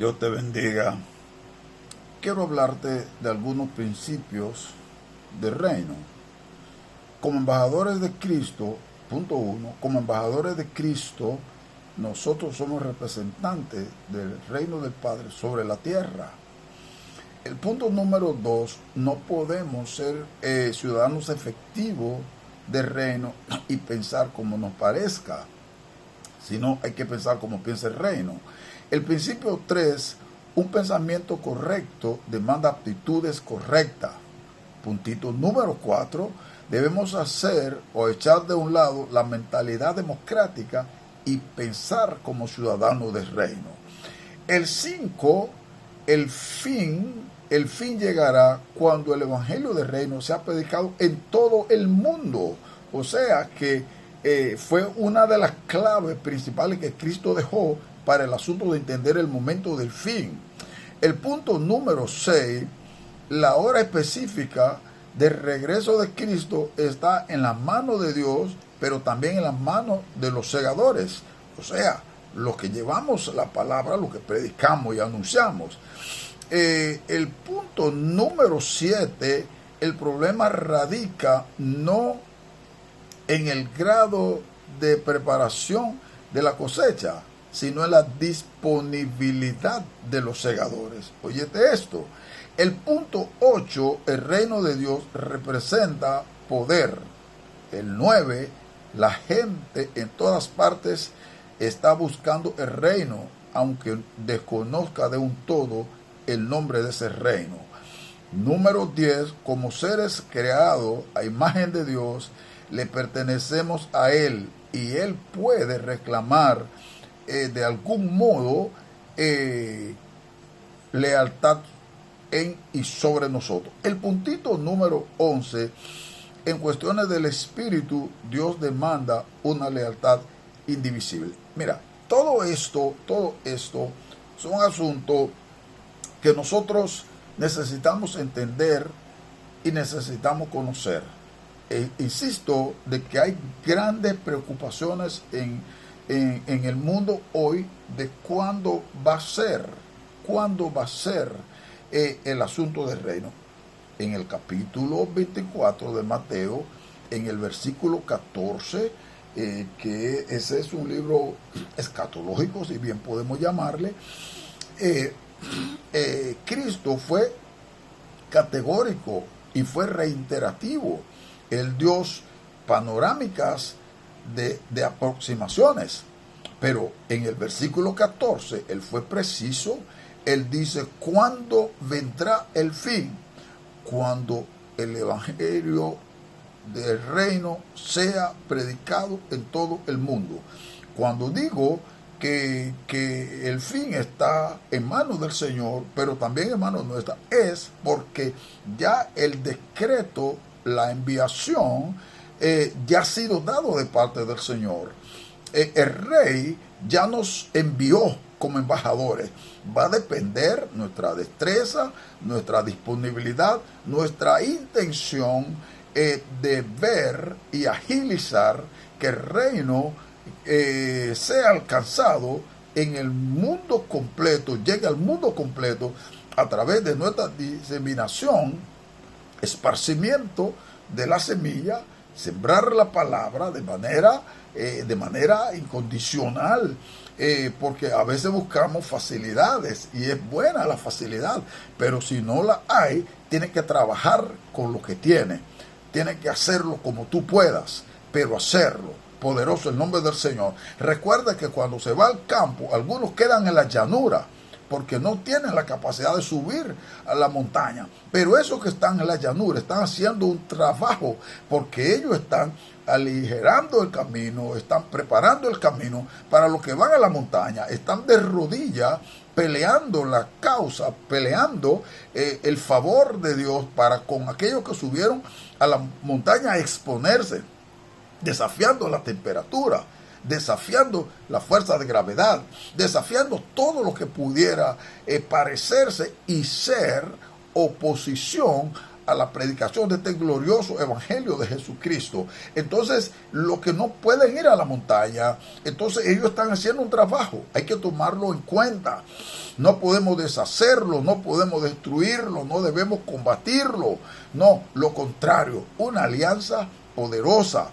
Dios te bendiga. Quiero hablarte de algunos principios del reino. Como embajadores de Cristo, punto 1, como embajadores de Cristo, nosotros somos representantes del reino del Padre sobre la tierra. El punto número 2, no podemos ser ciudadanos efectivos del reino y pensar como nos parezca, sino hay que pensar como piensa el reino. El principio 3, un pensamiento correcto demanda aptitudes correctas. Puntito número 4, debemos hacer o echar de un lado la mentalidad democrática y pensar como ciudadanos del reino. El 5, el fin llegará cuando el evangelio del reino sea predicado en todo el mundo. O sea que fue una de las claves principales que Cristo dejó para el asunto de entender el momento del fin. El punto número 6, la hora específica del regreso de Cristo está en las manos de Dios, pero también en las manos de los segadores, o sea, los que llevamos la palabra, los que predicamos y anunciamos. El punto número 7, el problema radica no en el grado de preparación de la cosecha, sino en la disponibilidad de los segadores. Óyete esto. El punto 8, el reino de Dios representa poder. El 9, la gente en todas partes está buscando el reino, aunque desconozca de un todo el nombre de ese reino. Número 10, como seres creados a imagen de Dios, le pertenecemos a Él y Él puede reclamar de algún modo lealtad en y sobre nosotros. El puntito número 11, en cuestiones del espíritu, Dios demanda una lealtad indivisible. Mira, todo esto son asuntos que nosotros necesitamos entender y necesitamos conocer. Insisto de que hay grandes preocupaciones en el mundo hoy de cuándo va a ser el asunto del reino. En el capítulo 24 de Mateo, en el versículo 14, que ese es un libro escatológico, si bien podemos llamarle, Cristo fue categórico y fue reiterativo. Él dio panorámicas de aproximaciones, pero en el versículo 14 él fue preciso. Él dice: ¿cuándo vendrá el fin? Cuando el evangelio del reino sea predicado en todo el mundo. Cuando digo que el fin está en manos del Señor, pero también en manos nuestras, es porque ya el decreto, la enviación, ya ha sido dado de parte del Señor. El Rey ya nos envió como embajadores. Va a depender nuestra destreza, nuestra disponibilidad, nuestra intención de ver y agilizar que el reino sea alcanzado en el mundo completo, llegue al mundo completo a través de nuestra diseminación, esparcimiento de la semilla, sembrar la palabra de manera incondicional, porque a veces buscamos facilidades y es buena la facilidad, pero si no la hay, tienes que trabajar con lo que tienes, tienes que hacerlo como tú puedas, pero hacerlo. Poderoso el nombre del Señor. Recuerda que cuando se va al campo, algunos quedan en la llanura porque no tienen la capacidad de subir a la montaña. Pero esos que están en la llanura están haciendo un trabajo porque ellos están aligerando el camino, están preparando el camino para los que van a la montaña. Están de rodillas peleando la causa, peleando el favor de Dios para con aquellos que subieron a la montaña a exponerse, desafiando la temperatura, desafiando la fuerza de gravedad, desafiando todo lo que pudiera parecerse y ser oposición a la predicación de este glorioso evangelio de Jesucristo. Entonces, los que no pueden ir a la montaña, entonces ellos están haciendo un trabajo, hay que tomarlo en cuenta. No podemos deshacerlo, no podemos destruirlo, no debemos combatirlo. No, lo contrario, una alianza poderosa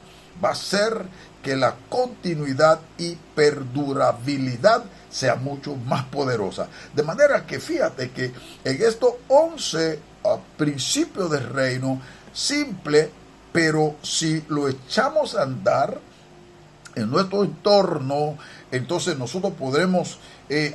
va a ser que la continuidad y perdurabilidad sea mucho más poderosa. De manera que fíjate que en estos 11 principios del reino, simple, pero si lo echamos a andar en nuestro entorno, entonces nosotros podremos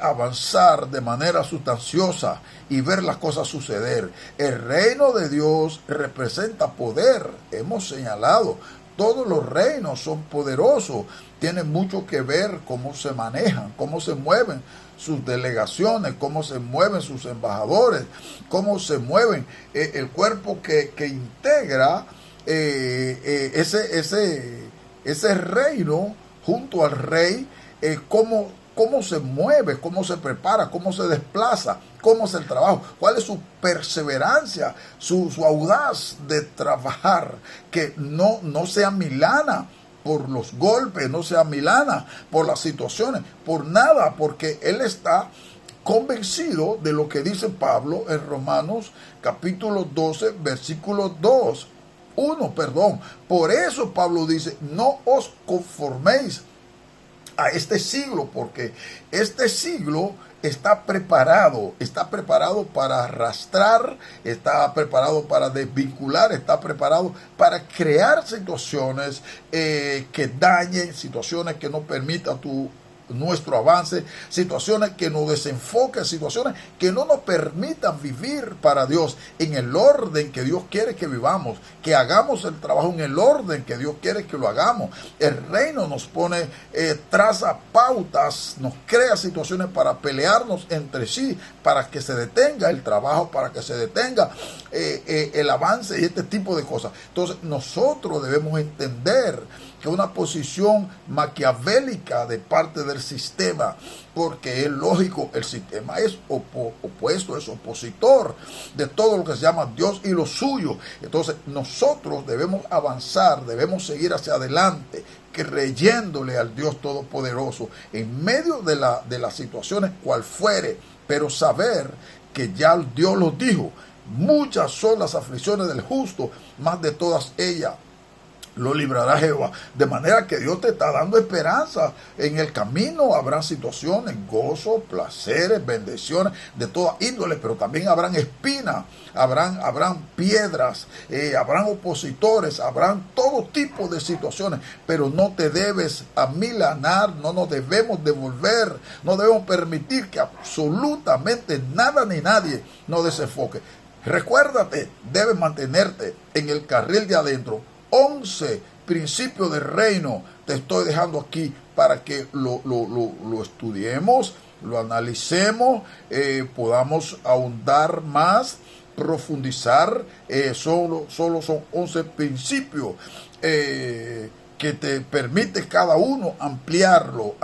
avanzar de manera sustanciosa y ver las cosas suceder. El reino de Dios representa poder, hemos señalado. Todos los reinos son poderosos, tienen mucho que ver cómo se manejan, cómo se mueven sus delegaciones, cómo se mueven sus embajadores, cómo se mueven el cuerpo que integra ese reino junto al rey, cómo se mueve, cómo se prepara, cómo se desplaza, cómo es el trabajo, cuál es su perseverancia, su audaz de trabajar, que no sea milana por los golpes, no sea milana por las situaciones, por nada, porque él está convencido de lo que dice Pablo en Romanos capítulo 12, versículo 2. Por eso Pablo dice, no os conforméis a este siglo, porque este siglo está preparado para arrastrar, está preparado para desvincular, está preparado para crear situaciones que dañen, situaciones que no permitan nuestro avance, situaciones que nos desenfoquen, situaciones que no nos permitan vivir para Dios en el orden que Dios quiere que vivamos, que hagamos el trabajo en el orden que Dios quiere que lo hagamos. El reino nos pone, traza pautas, nos crea situaciones para pelearnos entre sí, para que se detenga el trabajo, para que se detenga el avance y este tipo de cosas. Entonces nosotros debemos entender que una posición maquiavélica de parte del sistema, porque es lógico, el sistema es opuesto, es opositor de todo lo que se llama Dios y lo suyo. Entonces nosotros debemos avanzar, debemos seguir hacia adelante, creyéndole al Dios Todopoderoso en medio de las situaciones cual fuere, pero saber que ya Dios lo dijo, muchas son las aflicciones del justo, más de todas ellas lo librará Jehová. De manera que Dios te está dando esperanza. En el camino habrán situaciones, gozo, placeres, bendiciones de toda índole, pero también habrán espinas, habrán piedras, habrán opositores, habrán todo tipo de situaciones, pero no te debes amilanar, no nos debemos devolver, no debemos permitir que absolutamente nada ni nadie nos desenfoque. Recuérdate, debes mantenerte en el carril de adentro. 11 principios del reino te estoy dejando aquí para que lo estudiemos, lo analicemos, podamos ahondar más, profundizar. Solo son 11 principios que te permite cada uno ampliarlo,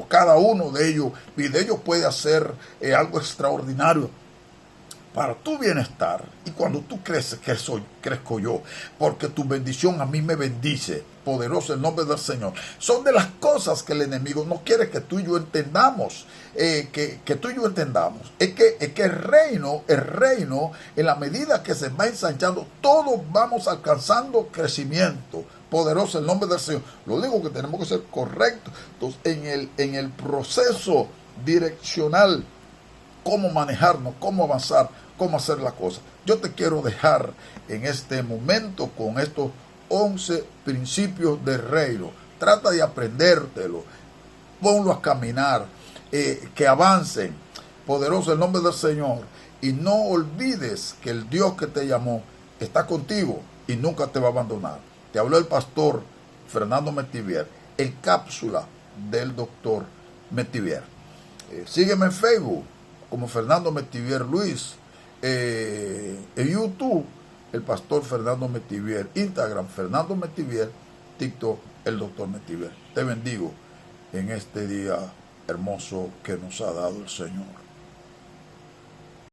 cada uno de ellos, y de ellos puede hacer algo extraordinario para tu bienestar. Y cuando tú creces, crezco yo, porque tu bendición a mí me bendice. Poderoso el nombre del Señor. Son de las cosas que el enemigo no quiere que tú y yo entendamos. Que tú y yo entendamos. Es que el reino, en la medida que se va ensanchando, todos vamos alcanzando crecimiento. Poderoso el nombre del Señor. Lo único que tenemos que ser correctos. Entonces, en el proceso direccional, cómo manejarnos, cómo avanzar, cómo hacer la cosa. Yo te quiero dejar en este momento con estos 11 principios del reino. Trata de aprendértelo, ponlo a caminar, que avancen. Poderoso el nombre del Señor. Y no olvides que el Dios que te llamó está contigo y nunca te va a abandonar. Te habló el pastor Fernando Metivier en cápsula del doctor Metivier. Sígueme en Facebook como Fernando Metivier Luis, en YouTube el pastor Fernando Metivier, Instagram Fernando Metivier, TikTok el doctor Metivier. Te bendigo en este día hermoso que nos ha dado el Señor.